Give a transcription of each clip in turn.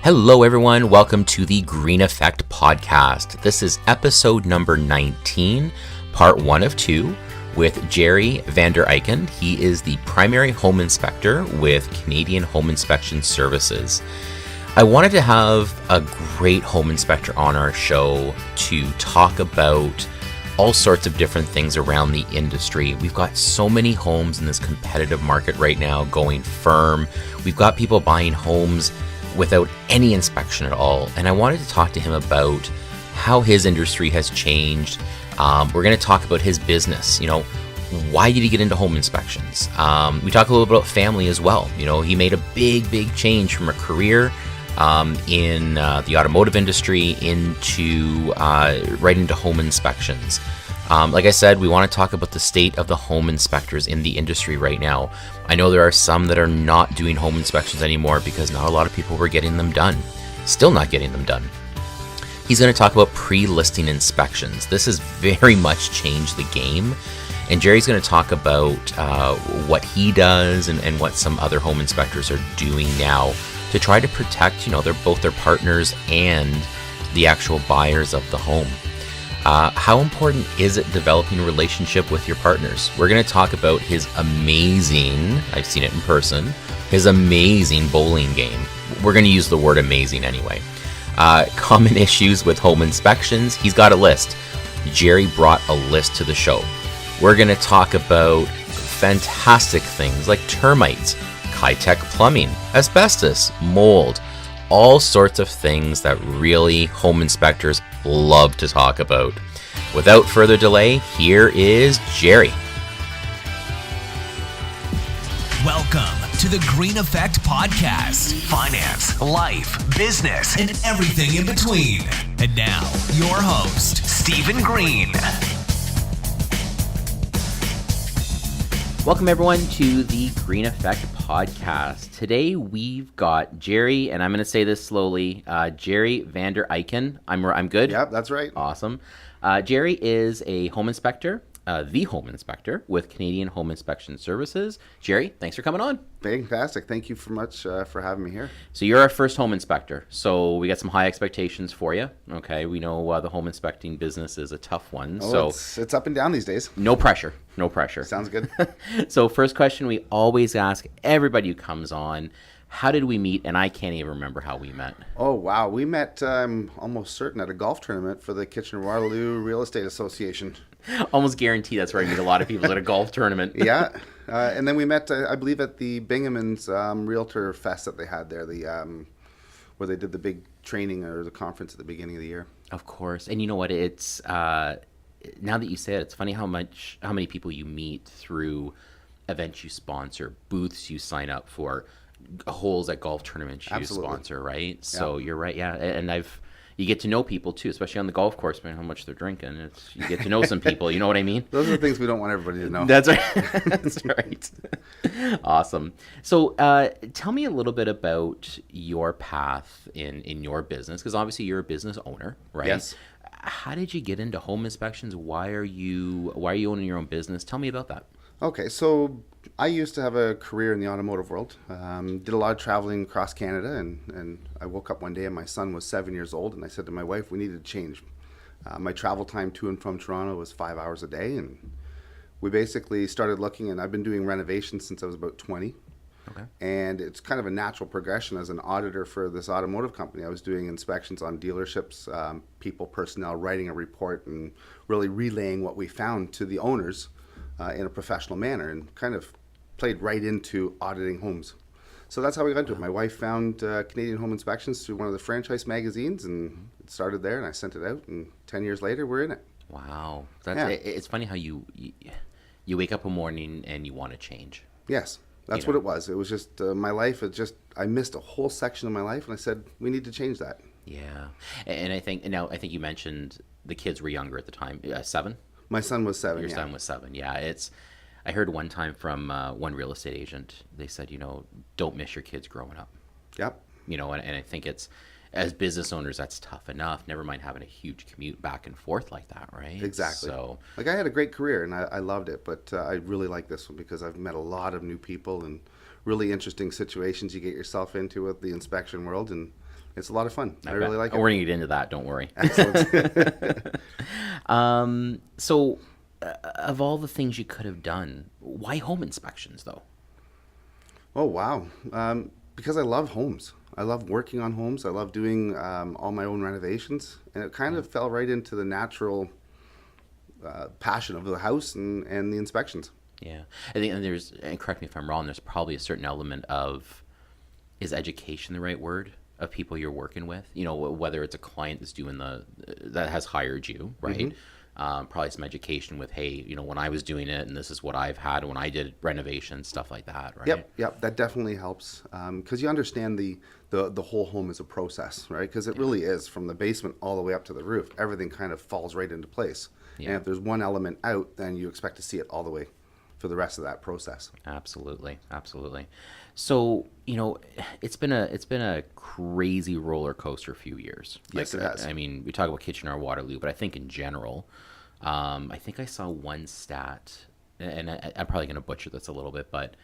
Hello, everyone. Welcome to the Green Effect Podcast. This is episode number 19, part 1 of 2, with Jerry Vander Eyken. He is the primary home inspector with Canadian Home Inspection Services. I wanted to have a great home inspector on our show to talk about all sorts of different things around the industry. We've got so many homes in this competitive market right now going firm. We've got people buying homes without any inspection at all. And I wanted to talk to him about how his industry has changed. We're going to talk about his business. Why did he get into home inspections? We talk a little bit about family as well. He made a big change from a career in the automotive industry into right into home inspections. Like I said, we want to talk about the state of the home inspectors in the industry right now. I know there are some that are not doing home inspections anymore because not a lot of people were getting them done. Still not getting them done. He's going to talk about pre-listing inspections. This has very much changed the game. And Jerry's going to talk about what he does and what some other home inspectors are doing now to try to protect, both their partners and the actual buyers of the home. How important is it developing a relationship with your partners? We're going to talk about his amazing, I've seen it in person, his amazing bowling game. We're going to use the word amazing anyway. Common issues with home inspections. He's got a list. Jerry brought a list to the show. We're going to talk about fantastic things like termites, Kitec plumbing, asbestos, mold, all sorts of things that really home inspectors love to talk about. Without further delay, here is Jerry. Welcome to the Green Effect Podcast. Finance, life, business, and everything in between. And now, your host, Stephen Green. Welcome, everyone, to the Green Effect Podcast. Today, we've got Jerry, and I'm going to say this slowly, Jerry Vander Eyken. I'm good? Yep, that's right. Awesome. Jerry is a home inspector, the home inspector with Canadian Home Inspection Services. Jerry, thanks for coming on. Fantastic. Thank you so much for having me here. So you're our first home inspector. So we got some high expectations for you. Okay, we know the home inspecting business is a tough one. Oh, so it's up and down these days. No pressure. No pressure. Sounds good. So first question we always ask everybody who comes on, how did we meet? And I can't even remember how we met. Oh, wow. We met, I'm almost certain, at a golf tournament for the Kitchener-Waterloo Real Estate Association. Almost guarantee that's where I meet a lot of people at a golf tournament. Yeah. And then we met, I believe, at the Binghamton's Realtor Fest that they had there, where they did the big training or the conference at the beginning of the year. Of course. And you know what? It's now that you say it, it's funny how many people you meet through events you sponsor, booths you sign up for, holes at golf tournaments you Absolutely. Sponsor, right? Yeah. So you're right, yeah. And you get to know people too, especially on the golf course, man, how much they're drinking. You get to know some people, you know what I mean? Those are the things we don't want everybody to know. That's right. That's right. Awesome. So tell me a little bit about your path in your business, because obviously you're a business owner, right? Yes. How did you get into home inspections? Why are you owning your own business? Tell me about that. Okay, so I used to have a career in the automotive world. Did a lot of traveling across Canada, and I woke up one day and my son was 7 years old, and I said to my wife, we needed to change. My travel time to and from Toronto was 5 hours a day, and we basically started looking, and I've been doing renovations since I was about 20. Okay. And it's kind of a natural progression as an auditor for this automotive company. I was doing inspections on dealerships, people, personnel, writing a report, and really relaying what we found to the owners in a professional manner, and kind of played right into auditing homes. So that's how we got into it. My wife found Canadian Home Inspections through one of the franchise magazines, and it started there, and I sent it out, and 10 years later, we're in it. Wow. It's funny how you wake up one morning and you want to change. Yes, that's what it was. It was just my life. I missed a whole section of my life, and I said, we need to change that. Yeah. And I think you mentioned the kids were younger at the time. 7? My son was 7. Your son was 7. Yeah. I heard one time from one real estate agent, they said, don't miss your kids growing up. Yep. And I think it's, as business owners, that's tough enough. Never mind having a huge commute back and forth like that, right? Exactly. So, I had a great career, and I loved it, but I really like this one because I've met a lot of new people and really interesting situations you get yourself into with the inspection world, and It's a lot of fun. I really like it. We're going to get into that, don't worry. Excellent. So, of all the things you could have done, why home inspections, though? Oh, wow. Because I love homes. I love working on homes. I love doing all my own renovations. And it kind of fell right into the natural passion of the house and the inspections. Yeah. I think, and correct me if I'm wrong, there's probably a certain element of, is education the right word, of people you're working with? You know, whether it's a client that's that has hired you, right? Probably some education with, hey, you know, when I was doing it and this is what I've had when I did renovations, stuff like that, right? Yep, that definitely helps because you understand the whole home as a process, right? Because it really is from the basement all the way up to the roof. Everything kind of falls right into place. Yeah. And if there's one element out, then you expect to see it all the way for the rest of that process. Absolutely. So, you know, it's been a crazy roller coaster few years. Yes, it has. I mean, we talk about Kitchener-Waterloo, but I think in general, I think I saw one stat, and I'm probably going to butcher this a little bit, but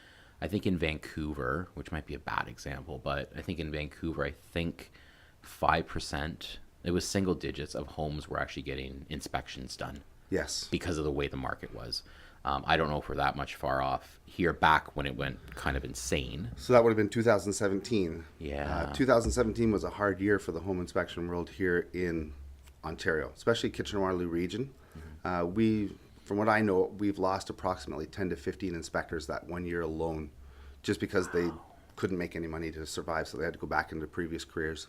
I think in Vancouver, which might be a bad example, but I think in Vancouver, I think 5%, it was single digits of homes were actually getting inspections done. Yes. Because of the way the market was. I don't know if we're that much far off here back when it went kind of insane. So that would have been 2017. Yeah. 2017 was a hard year for the home inspection world here in Ontario, especially Kitchener-Waterloo region. From what I know, we've lost approximately 10 to 15 inspectors that 1 year alone, just because they couldn't make any money to survive, so they had to go back into previous careers.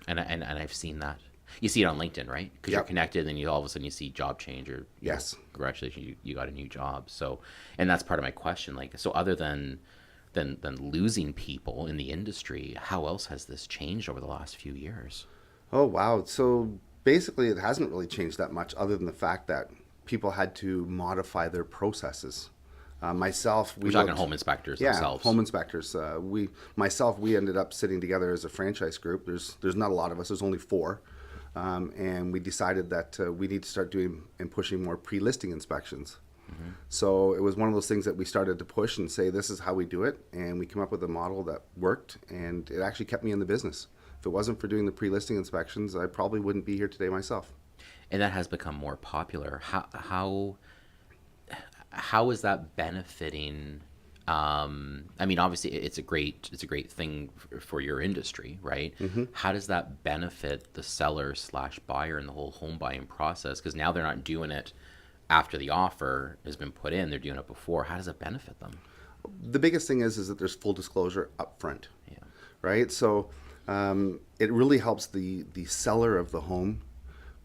And I've seen that. You see it on LinkedIn, right? Because you're connected, and all of a sudden you see job change, or yes, congratulations, you got a new job. So, and that's part of my question. Like, so other than losing people in the industry, how else has this changed over the last few years? Oh wow! So basically, it hasn't really changed that much, other than the fact that people had to modify their processes. We're talking home inspectors themselves. Home inspectors. We ended up sitting together as a franchise group. There's not a lot of us. There's only 4. And we decided that we need to start doing and pushing more pre-listing inspections. Mm-hmm. So it was one of those things that we started to push and say, this is how we do it. And we came up with a model that worked, and it actually kept me in the business. If it wasn't for doing the pre-listing inspections, I probably wouldn't be here today myself. And that has become more popular. How is that benefiting? I mean, obviously, it's a great thing for your industry, right? Mm-hmm. How does that benefit the seller/buyer in the whole home buying process? Because now they're not doing it after the offer has been put in; they're doing it before. How does it benefit them? The biggest thing is that there's full disclosure up front, yeah. Right? So it really helps the seller of the home.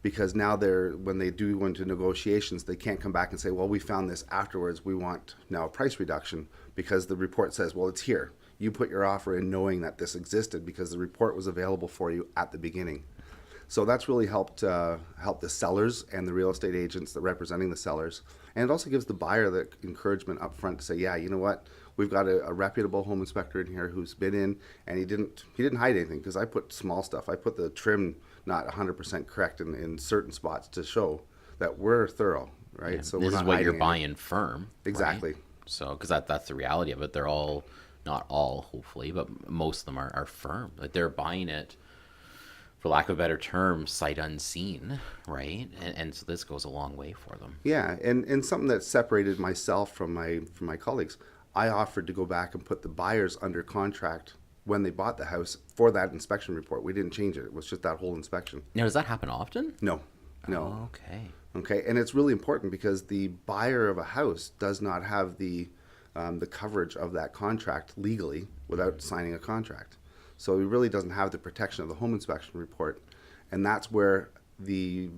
Because now when they do go into negotiations, they can't come back and say, well, we found this afterwards. We want now a price reduction, because the report says, well, it's here. You put your offer in knowing that this existed because the report was available for you at the beginning. So that's really helped the sellers and the real estate agents that representing the sellers. And it also gives the buyer the encouragement up front to say, yeah, you know what? We've got a reputable home inspector in here who's been in, and he didn't hide anything, because I put small stuff. I put the trim not 100% correct in certain spots to show that we're thorough, right? Yeah. So this we're not is what you're hiding buying firm. Exactly. Right? So, because that's the reality of it. They're all, not all, hopefully, but most of them are firm. Like, they're buying it, for lack of a better term, sight unseen, right? And so this goes a long way for them. Yeah, and something that separated myself from my colleagues, I offered to go back and put the buyers under contract when they bought the house for that inspection report. We didn't change it. It was just that whole inspection. Now, does that happen often? No. Oh, Okay, and it's really important because the buyer of a house does not have the coverage of that contract legally without signing a contract. So he really doesn't have the protection of the home inspection report, and that's where the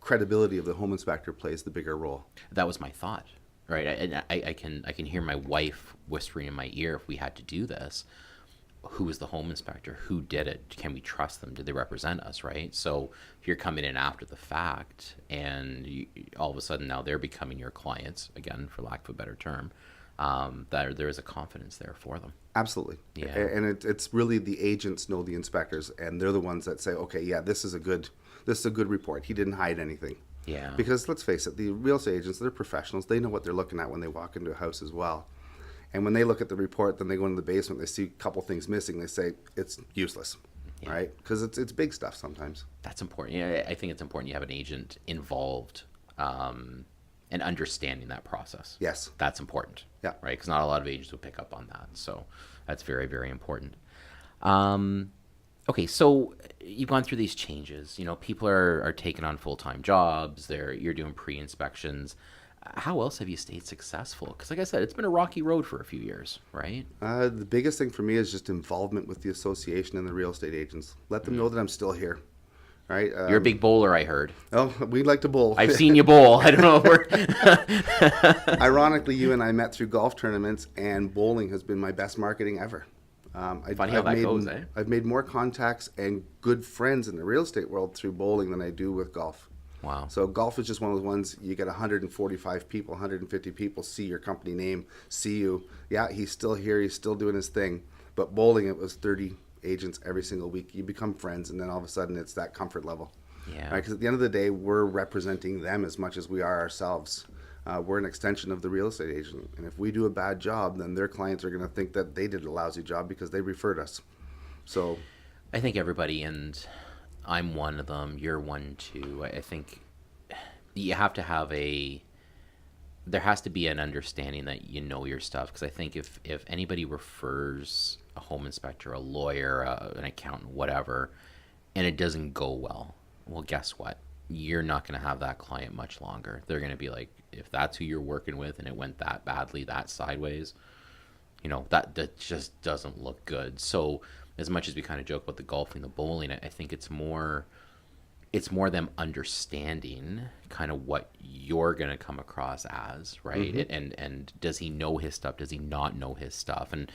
credibility of the home inspector plays the bigger role. That was my thought, right? And I can hear my wife whispering in my ear, if we had to do this, who is the home inspector? Who did it? Can we trust them? Did they represent us, right? So if you're coming in after the fact, and all of a sudden now they're becoming your clients, again, for lack of a better term, that there is a confidence there for them. Absolutely. Yeah. And it's really the agents know the inspectors, and they're the ones that say, okay, yeah, this is a good report. He didn't hide anything. Yeah. Because let's face it, the real estate agents, they're professionals. They know what they're looking at when they walk into a house as well. And when they look at the report, then they go into the basement, they see a couple things missing, they say it's useless. Yeah. right? Because it's big stuff sometimes. That's important. Yeah, I think it's important you have an agent involved and understanding that process. Yes. That's important. Yeah. Right? Because not a lot of agents will pick up on that. So that's very, very important. Okay, so you've gone through these changes. You know, people are taking on full-time jobs. You're doing pre-inspections. How else have you stayed successful? Because like I said, it's been a rocky road for a few years, right? The biggest thing for me is just involvement with the association and the real estate agents. Let them know that I'm still here, right? You're a big bowler, I heard. Oh, we like to bowl. I've seen you bowl. I don't know where. Ironically, you and I met through golf tournaments, and bowling has been my best marketing ever. Funny how that goes, eh? I've made more contacts and good friends in the real estate world through bowling than I do with golf. Wow. So golf is just one of the ones you get 145 people, 150 people see your company name, see you. Yeah, he's still here. He's still doing his thing. But bowling, it was 30 agents every single week. You become friends, and then all of a sudden it's that comfort level. Yeah. Right? Because at the end of the day, we're representing them as much as we are ourselves. We're an extension of the real estate agent. And if we do a bad job, then their clients are going to think that they did a lousy job because they referred us. So I think everybody, and I'm one of them, you're one too. I think you have to have there has to be an understanding that you know your stuff. Because I think if anybody refers a home inspector, a lawyer, an accountant, whatever, and it doesn't go well, guess what? You're not going to have that client much longer. They're going to be like, if that's who you're working with and it went that badly, that sideways, that just doesn't look good. So as much as we kind of joke about the golfing, the bowling, I think it's more them understanding kind of what you're going to come across as, right? Mm-hmm. And does he know his stuff? Does he not know his stuff? And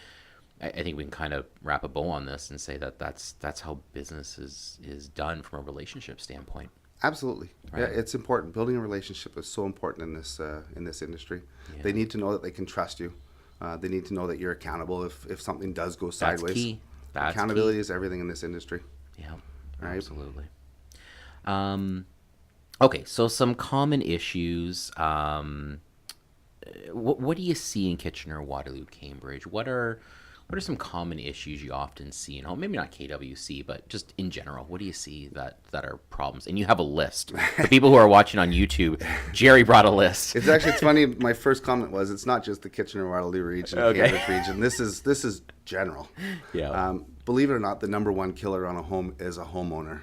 I think we can kind of wrap a bow on this and say that that's how business is done from a relationship standpoint. Absolutely. Right. Yeah, it's important. Building a relationship is so important in this industry. Yeah. They need to know that they can trust you. They need to know that you're accountable if something does go sideways. That's key. Accountability is everything in this industry. Yeah, right? Absolutely. Okay, so some common issues. What do you see in Kitchener, Waterloo, Cambridge? What are some common issues you often see in home? Maybe not KWC, but just in general. What do you see that are problems? And you have a list. For people who are watching on YouTube, Jerry brought a list. It's funny. My first comment was, it's not just the Kitchener, Waterloo region, the Cambridge region. This is general. Yeah. Believe it or not, the number one killer on a home is a homeowner.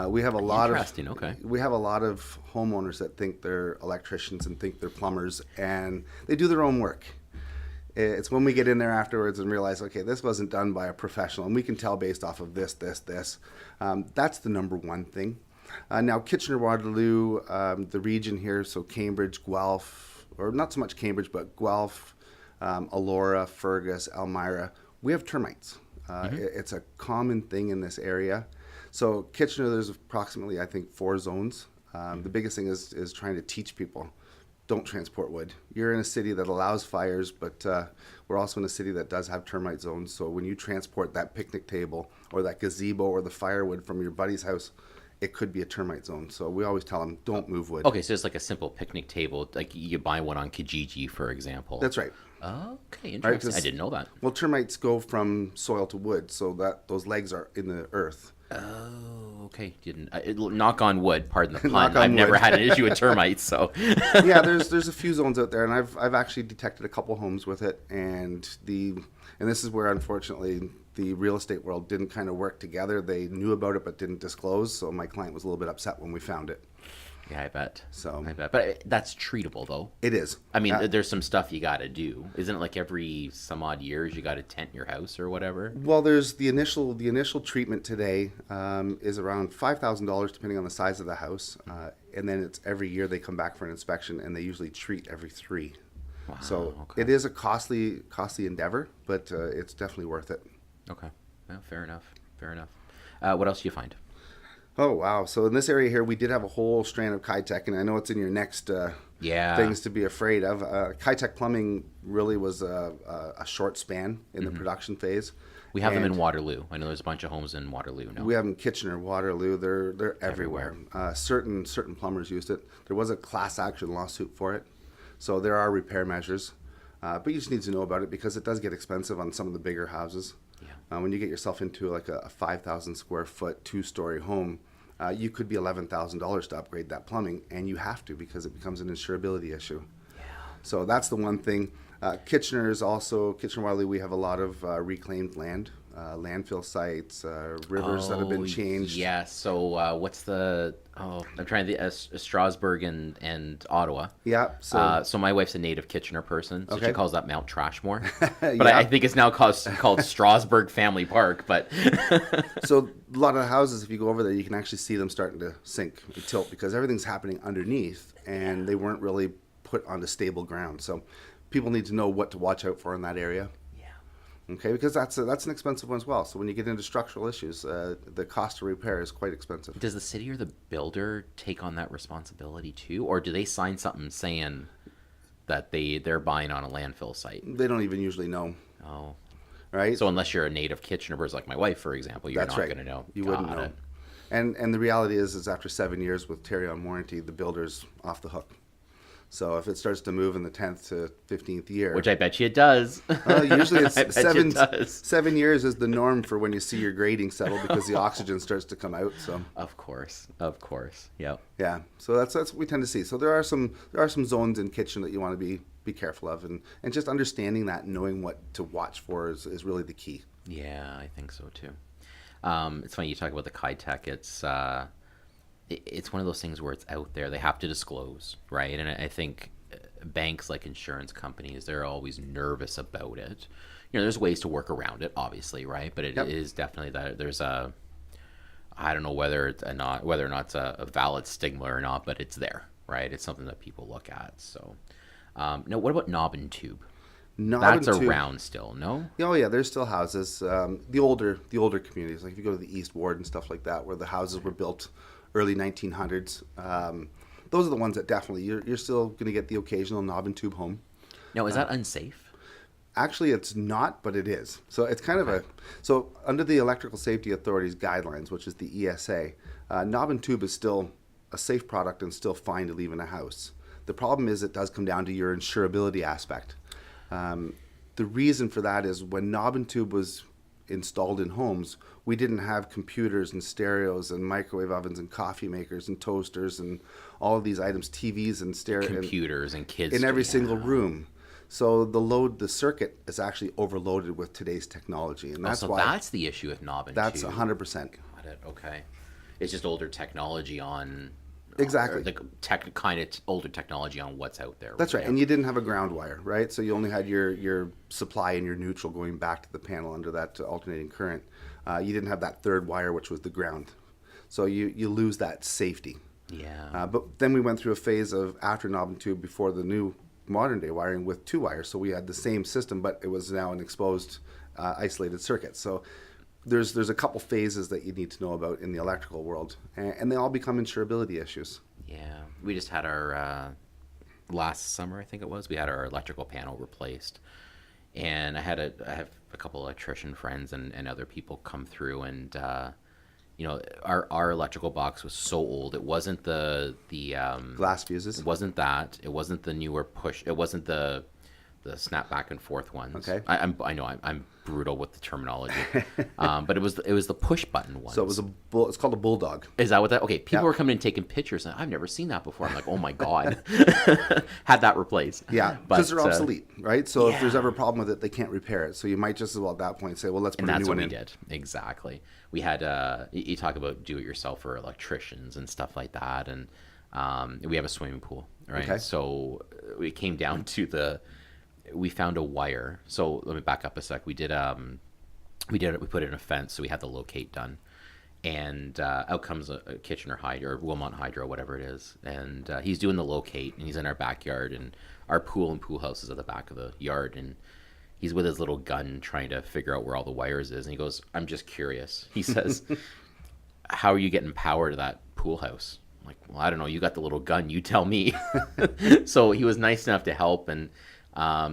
We have a lot We have a lot of homeowners that think they're electricians and think they're plumbers, and they do their own work. It's when we get in there afterwards and realize, okay, this wasn't done by a professional, and we can tell based off of this. That's the number one thing. Now, Kitchener, Waterloo, the region here, so Cambridge, Guelph, or not so much Cambridge, but Guelph, Elora, Fergus, Elmira, we have termites. It's a common thing in this area. So Kitchener, there's approximately, I think, 4 zones. The biggest thing is trying to teach people, don't transport wood. You're in a city that allows fires, but we're also in a city that does have termite zones. So when you transport that picnic table or that gazebo or the firewood from your buddy's house, it could be a termite zone. So we always tell them, don't move wood. Okay, so it's like a simple picnic table, like you buy one on Kijiji, for example. That's right. Okay, interesting. I didn't know that. Well, termites go from soil to wood, so that those legs are in the earth. Oh, okay. Knock on wood, pardon the pun. I've never had an issue with termites, so. Yeah, there's a few zones out there, and I've actually detected a couple homes with it, and this is where, unfortunately, the real estate world didn't kind of work together. They knew about it but didn't disclose, so my client was a little bit upset when we found it. Yeah, I bet. So I bet. But that's treatable, though. It is. I mean, there's some stuff you got to do. Isn't it like every some odd years you got to tent your house or whatever? Well, there's the initial treatment today is around $5,000 depending on the size of the house, and then it's every year they come back for an inspection, and they usually treat every 3. Wow, so It is a costly endeavor, but it's definitely worth it. Okay. Well, fair enough. What else do you find? Oh, wow. So in this area here, we did have a whole strand of Kitec, and I know it's in your next things to be afraid of. Kitec plumbing really was a short span in the production phase. We have them in Waterloo. I know there's a bunch of homes in Waterloo now. We have them in Kitchener, Waterloo. They're everywhere. Certain plumbers used it. There was a class action lawsuit for it. So there are repair measures. But you just need to know about it because it does get expensive on some of the bigger houses. Yeah. When you get yourself into like a 5,000 square foot, 2-story home, you could be $11,000 to upgrade that plumbing, and you have to because it becomes an insurability issue. Yeah. So that's the one thing. Kitchener-Waterloo, we have a lot of reclaimed land, landfill sites, rivers that have been changed. Yeah. So what's the? Oh, I'm trying to Strasbourg and Ottawa. Yeah. So my wife's a native Kitchener person, so she Okay. calls that Mount Trashmore. But Yeah. I think it's now called Strasbourg Family Park. But So a lot of houses, if you go over there, you can actually see them starting to sink and tilt because everything's happening underneath, and they weren't really put onto stable ground. So people need to know what to watch out for in that area. yeah. Okay, because that's an expensive one as well. So when you get into structural issues, the cost to repair is quite expensive. Does the city or the builder take on that responsibility too, or do they sign something saying that they're buying on a landfill site? They don't even usually know, Oh, right? so unless you're a native Kitchener person like my wife, for example, you're That's not right. going to know. You wouldn't Got know. it. And the reality is after 7 years with Terry on warranty, the builder's off the hook. So if it starts to move in the 10th to 15th year, Which I bet you it does. usually it's I bet you it does. 7 years is the norm for when you see your grading settle because the oxygen starts to come out. So Of course. Yep. yeah, so that's what we tend to see. So there are some zones in Kitchen that you want to be careful of, and just understanding that and knowing what to watch for is really the key. Yeah, I think so too. It's funny you talk about the Kitec. It's one of those things where it's out there. They have to disclose, right? And I think banks, like insurance companies, they're always nervous about it. There's ways to work around it, obviously, right? But it Yep. is definitely that there's I don't know whether or not it's a valid stigma or not, but it's there, right? It's something that people look at. So, no. What about knob and tube? That's around still, no? Oh yeah, there's still houses. The older communities, like if you go to the East Ward and stuff like that, where the houses were built early 1900s. Those are the ones that definitely you're still going to get the occasional knob and tube home. Now, is that unsafe? Actually, it's not, but it is. So it's kind of so under the Electrical Safety Authority's guidelines, which is the ESA, knob and tube is still a safe product and still fine to leave in a house. The problem is it does come down to your insurability aspect. The reason for that is when knob and tube was installed in homes, we didn't have computers and stereos and microwave ovens and coffee makers and toasters and all of these items, TVs and Computers and kids in every yeah. single room. So the circuit is actually overloaded with today's technology, and that's why that's the issue with knob and tube. that's 100%. Got it. Okay, it's just older technology on Exactly. the older technology on what's out there. That's right. And you didn't have a ground wire, right? So you only had your supply and your neutral going back to the panel under that alternating current. You didn't have that third wire, which was the ground. So you lose that safety. Yeah. But then we went through a phase of after knob and tube before the new modern day wiring with 2 wires. So we had the same system, but it was now an exposed isolated circuit. So there's a couple phases that you need to know about in the electrical world, and they all become insurability issues. Yeah. We just had our last summer, I think it was. We had our electrical panel replaced, and I have a couple electrician friends and other people come through, and our electrical box was so old. It wasn't the Glass fuses. It wasn't that. It wasn't the newer push. It wasn't the snap back and forth ones. Okay. I know I'm brutal with the terminology, but it was the push button ones. So it was it's called a bulldog. Is that what that? Okay, people Yeah. were coming and taking pictures, and I've never seen that before. I'm like, oh my god, had that replaced. Yeah, But, because they're obsolete, right? So if there's yeah. ever a problem with it, they can't repair it. So you might just as well at that point say, well, let's put And a that's new what one we in. did. Exactly. We had you talk about do-it-yourself for electricians and stuff like that, and we have a swimming pool, right? Okay. So we came down to we found a wire. So let me back up a sec. We put in a fence, so we had the locate done, and out comes a Kitchener Hydro or Wilmot Hydro, whatever it is, and he's doing the locate, and he's in our backyard, and our pool and pool house is at the back of the yard, and he's with his little gun trying to figure out where all the wires is, and he goes, "I'm just curious." He says, "How are you getting power to that pool house?" I'm like, "Well, I don't know. You got the little gun. You tell me." So he was nice enough to help, and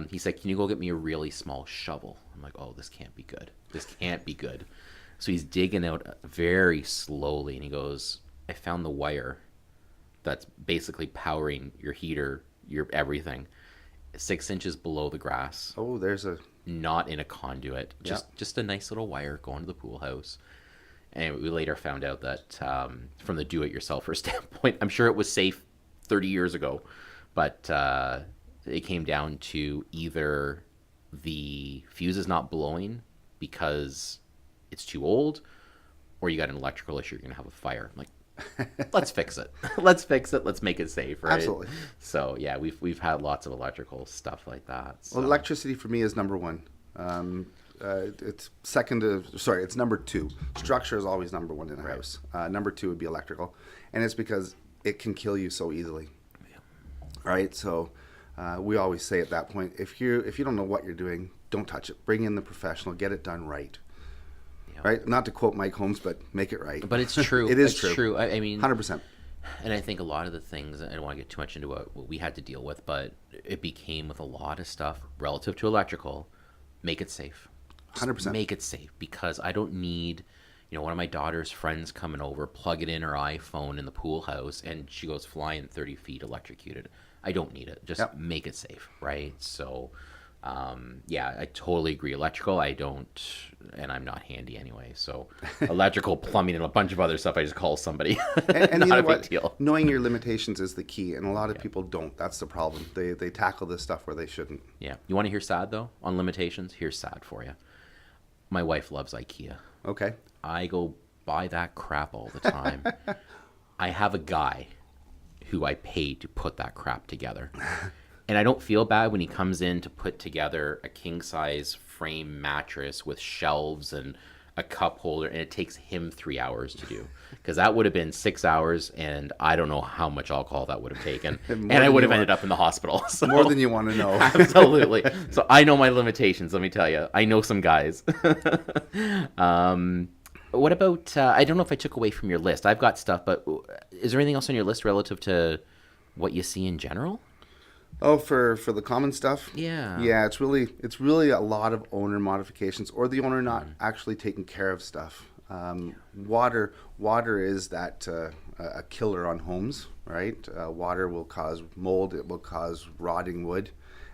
he said, "Can you go get me a really small shovel?" I'm like, "Oh, this can't be good. This can't be good." So he's digging out very slowly, and he goes, "I found the wire that's basically powering your heater, your everything, 6 inches below the grass." Oh, there's a not in a conduit, just a nice little wire going to the pool house. And we later found out that from the do-it-yourselfer standpoint, I'm sure it was safe 30 years ago, but it came down to either the fuse is not blowing because it's too old, or you got an electrical issue, you're going to have a fire. I'm like, let's fix it. Let's fix it. Let's make it safe, right? Absolutely. So, yeah, we've had lots of electrical stuff like that. So. Well, electricity for me is number one. It's number two. Structure is always number one in a house. Number two would be electrical. And it's because it can kill you so easily. Yeah. Right? So we always say at that point, if you don't know what you're doing, don't touch it. Bring in the professional. Get it done right. Yeah. Right? Not to quote Mike Holmes, but make it right. But it's true. It's true. I mean, 100%. And I think a lot of the things, I don't want to get too much into what we had to deal with, but it became with a lot of stuff relative to electrical, make it safe. 100%. Make it safe, because I don't need, one of my daughter's friends coming over, plug it in her iPhone in the pool house, and she goes flying 30 feet electrocuted. I don't need it. Just make it safe, right? So, I totally agree. Electrical, I don't, and I'm not handy anyway. So, electrical, plumbing, and a bunch of other stuff, I just call somebody. And you know what? Deal. Knowing your limitations is the key, and a lot of people don't. That's the problem. They tackle this stuff where they shouldn't. Yeah. You want to hear sad, though, on limitations? Here's sad for you. My wife loves IKEA. Okay. I go buy that crap all the time. I have a guy who I pay to put that crap together. And I don't feel bad when he comes in to put together a king-size frame mattress with shelves and a cup holder, and it takes him 3 hours to do. Because that would have been 6 hours, and I don't know how much alcohol that would have taken. And I would have ended up in the hospital. So. More than you want to know. Absolutely. So I know my limitations, let me tell you. I know some guys. What about, I don't know if I took away from your list. I've got stuff, but is there anything else on your list relative to what you see in general? Oh, for the common stuff? Yeah. Yeah, it's really a lot of owner modifications, or the owner not actually taking care of stuff. Water is that a killer on homes, right? Water will cause mold, it will cause rotting wood.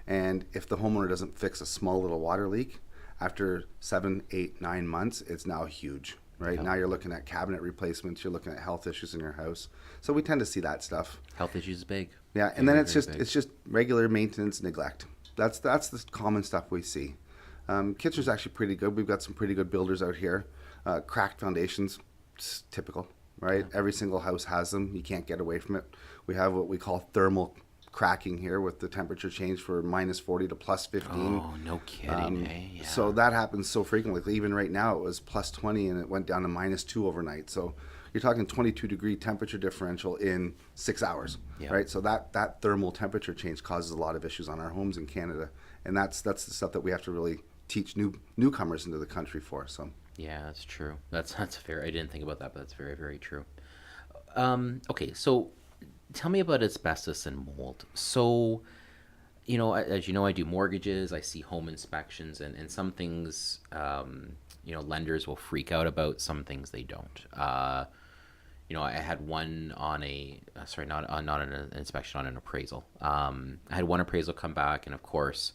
And if the homeowner doesn't fix a small little water leak, after 7, 8, 9 months, it's now huge, right? Now you're looking at cabinet replacements, you're looking at health issues in your house. So we tend to see that stuff. Health issues is big. Yeah, and then it's just regular maintenance neglect. That's the common stuff we see. Kitchener's actually pretty good. We've got some pretty good builders out here. Cracked foundations, it's typical, right? Yeah. Every single house has them. You can't get away from it. We have what we call thermal cracking here, with the temperature change for minus 40 to plus 15. Oh, no kidding, eh? Yeah. So that happens so frequently. Even right now, it was plus 20 and it went down to minus 2 overnight. So you're talking 22-degree temperature differential in 6 hours, right? So that thermal temperature change causes a lot of issues on our homes in Canada, and that's the stuff that we have to really teach newcomers into the country for. So yeah, that's true. That's fair. I didn't think about that, but that's very, very true. Okay, so tell me about asbestos and mold. So, as you know, I do mortgages, I see home inspections, and some things, lenders will freak out about, some things they don't. I had one on not an inspection, on an appraisal. I had one appraisal come back, and of course,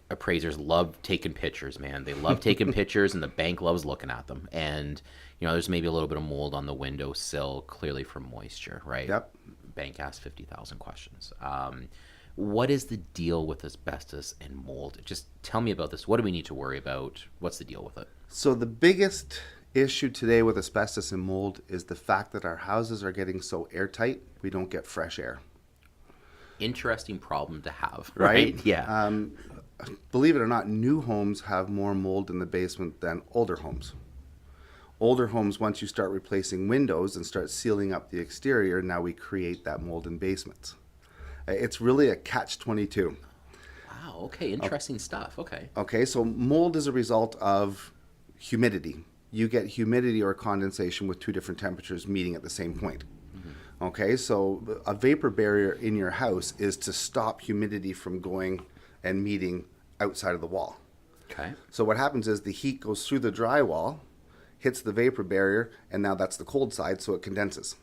appraisers love taking pictures, man. They love taking pictures, and the bank loves looking at them. And, there's maybe a little bit of mold on the windowsill, clearly from moisture, right? Yep. Bank asked 50,000 questions. What is the deal with asbestos and mold? Just tell me about this. What do we need to worry about? What's the deal with it? So the biggest issue today with asbestos and mold is the fact that our houses are getting so airtight, we don't get fresh air. Interesting problem to have, right? Yeah. Believe it or not, new homes have more mold in the basement than older homes. Older homes, once you start replacing windows and start sealing up the exterior, now we create that mold in basements. It's really a catch-22. Wow, okay, interesting stuff, okay. Okay, so mold is a result of humidity. You get humidity or condensation with two different temperatures meeting at the same point. Mm-hmm. Okay, so a vapor barrier in your house is to stop humidity from going and meeting outside of the wall. Okay. So what happens is the heat goes through the drywall, hits the vapor barrier, and now that's the cold side, so it condenses.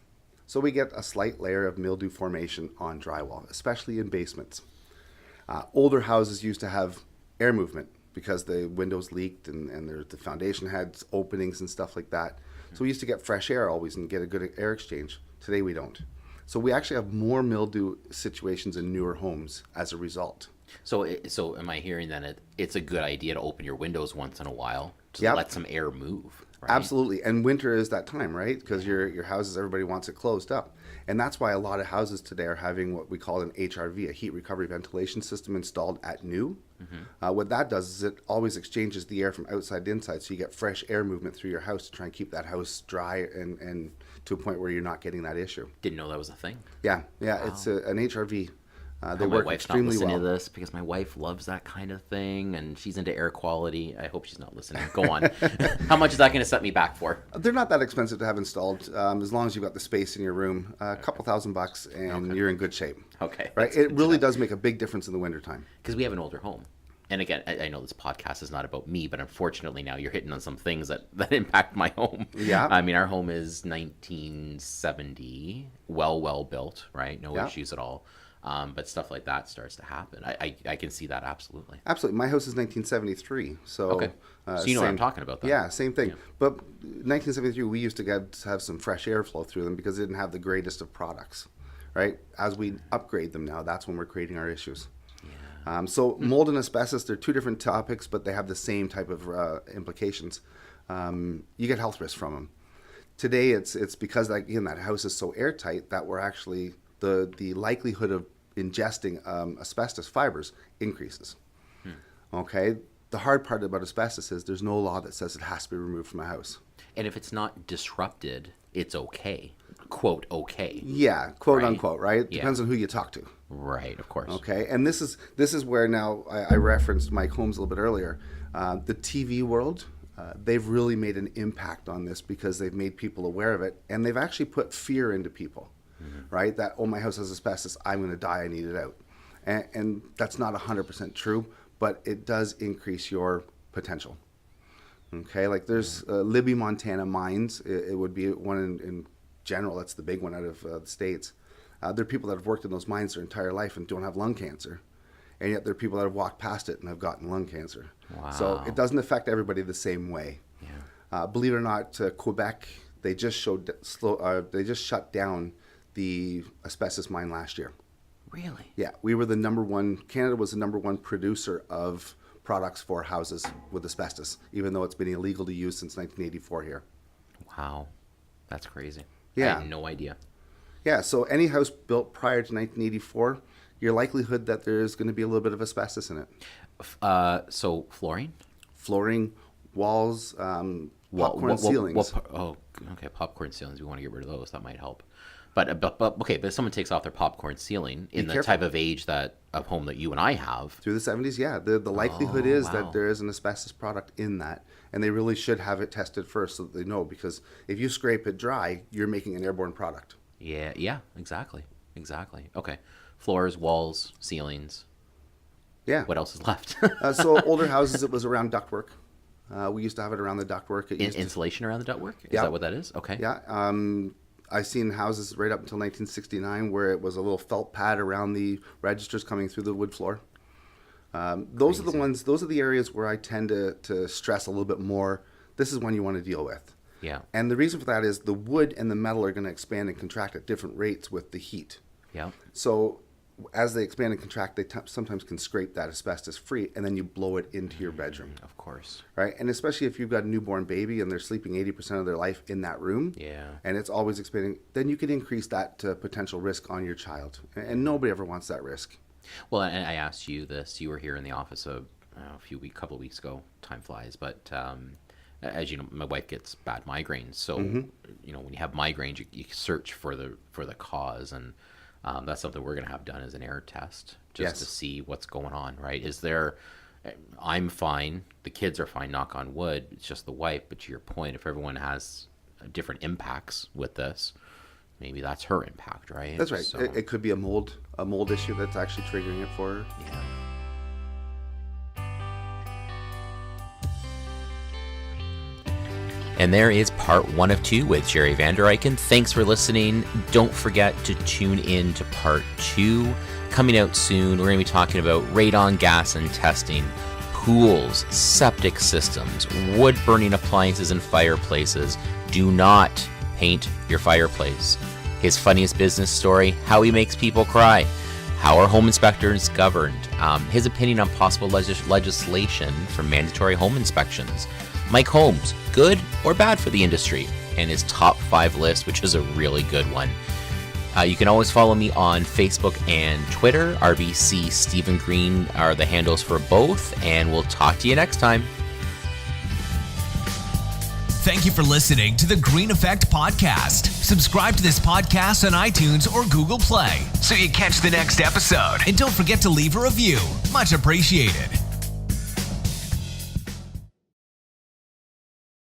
So we get a slight layer of mildew formation on drywall, especially in basements. Older houses used to have air movement because the windows leaked and the foundation had openings and stuff like that. So we used to get fresh air always and get a good air exchange. Today we don't. So we actually have more mildew situations in newer homes as a result. So am I hearing then it's a good idea to open your windows once in a while to Yep. let some air move? Right? Absolutely. And winter is that time, right? Because your houses, everybody wants it closed up. And that's why a lot of houses today are having what we call an HRV, a heat recovery ventilation system installed at new. What that does is it always exchanges the air from outside to inside, so you get fresh air movement through your house to try and keep that house dry and to a point where you're not getting that issue. Didn't know that was a thing. Yeah, Wow. it's an HRV. They My work wife's not extremely listening well. to this because my wife loves that kind of thing and she's into air quality. I hope she's not listening. Go on. How much is that going to set me back for? They're not that expensive to have installed, as long as you've got the space in your room. A couple $1,000 and you're in good shape. Okay. Right? It really does make a big difference in the wintertime. Because we have an older home. And again, I know this podcast is not about me, but unfortunately now you're hitting on some things that impact my home. Yeah. I mean, our home is 1970, well built, right? No issues at all. But stuff like that starts to happen. I can see that absolutely. Absolutely. My house is 1973. So, Okay. So you know what I'm talking about then. Yeah, same thing. Yeah. But 1973, we used to have some fresh airflow through them because they didn't have the greatest of products, right? As we upgrade them now, that's when we're creating our issues. So mold and asbestos, they're two different topics, but they have the same type of implications. You get health risks from them. Today, it's because again that house is so airtight that we're actually the likelihood of ingesting asbestos fibers increases. Okay. The hard part about asbestos is there's no law that says it has to be removed from a house. And if it's not disrupted, it's okay. Quote, okay. Yeah, quote Right. unquote, right? Yeah. Depends on who you talk to. Right, of course. Okay, and this is where now I referenced Mike Holmes a little bit earlier. The TV world, they've really made an impact on this because they've made people aware of it, and they've actually put fear into people, right? That, oh, my house has asbestos, I'm going to die, I need it out. And that's not 100% true, but it does increase your potential. Okay, like there's Libby, Montana mines. It would be one in general. That's the big one out of the States. There are people that have worked in those mines their entire life and don't have lung cancer. And yet there are people that have walked past it and have gotten lung cancer. Wow. So it doesn't affect everybody the same way. Yeah. Believe it or not, Quebec, they just shut down the asbestos mine last year. Really? Yeah, we were Canada was the number one producer of products for houses with asbestos, even though it's been illegal to use since 1984 here. Wow. That's crazy. Yeah. I had no idea. Yeah, so any house built prior to 1984, your likelihood that there's going to be a little bit of asbestos in it. So flooring? Flooring, walls, popcorn ceilings. Okay, popcorn ceilings. We want to get rid of those. That might help. But if someone takes off their popcorn ceiling in the careful. type of age of home that you and I have. Through the 70s, yeah. The likelihood is that there is an asbestos product in that, and they really should have it tested first so that they know, because if you scrape it dry, you're making an airborne product. Yeah, exactly. Okay. Floors, walls, ceilings. Yeah. What else is left? So older houses, it was around ductwork. We used to have it around the ductwork. Insulation around the ductwork? Is Yeah. that what that is? Okay. Yeah. I've seen houses right up until 1969 where it was a little felt pad around the registers coming through the wood floor. Those are the areas where I tend to stress a little bit more. This is one you want to deal with. Yeah. And the reason for that is the wood and the metal are going to expand and contract at different rates with the heat. Yeah. So as they expand and contract, they sometimes can scrape that asbestos free, and then you blow it into your bedroom. Of course. Right? And especially if you've got a newborn baby and they're sleeping 80% of their life in that room, Yeah. and it's always expanding, then you could increase that potential risk on your child. And nobody ever wants that risk. Well, and I asked you this. You were here in the office couple of weeks ago. Time flies, but as you know, my wife gets bad migraines. So you know, when you have migraines, you search for the cause, and that's something we're going to have done as an air test, just to see what's going on. Right? I'm fine. The kids are fine. Knock on wood. It's just the wife. But to your point, if everyone has different impacts with this, maybe that's her impact, right? That's right. So, It could be a mold issue that's actually triggering it for her. yeah. And there is part 1 of 2 with Jerry Vander Eyken. Thanks for listening. Don't forget to tune in to part 2. Coming out soon, we're going to be talking about radon gas and testing, pools, septic systems, wood-burning appliances and fireplaces. Do not paint your fireplace. His funniest business story, how he makes people cry. How are home inspectors governed? His opinion on possible legislation for mandatory home inspections. Mike Holmes, good or bad for the industry? And his top 5 list, which is a really good one. You can always follow me on Facebook and Twitter. RBC Stephen Green are the handles for both, and we'll talk to you next time. Thank you for listening to the Green Effect Podcast. Subscribe to this podcast on iTunes or Google Play so you catch the next episode. And don't forget to leave a review. Much appreciated.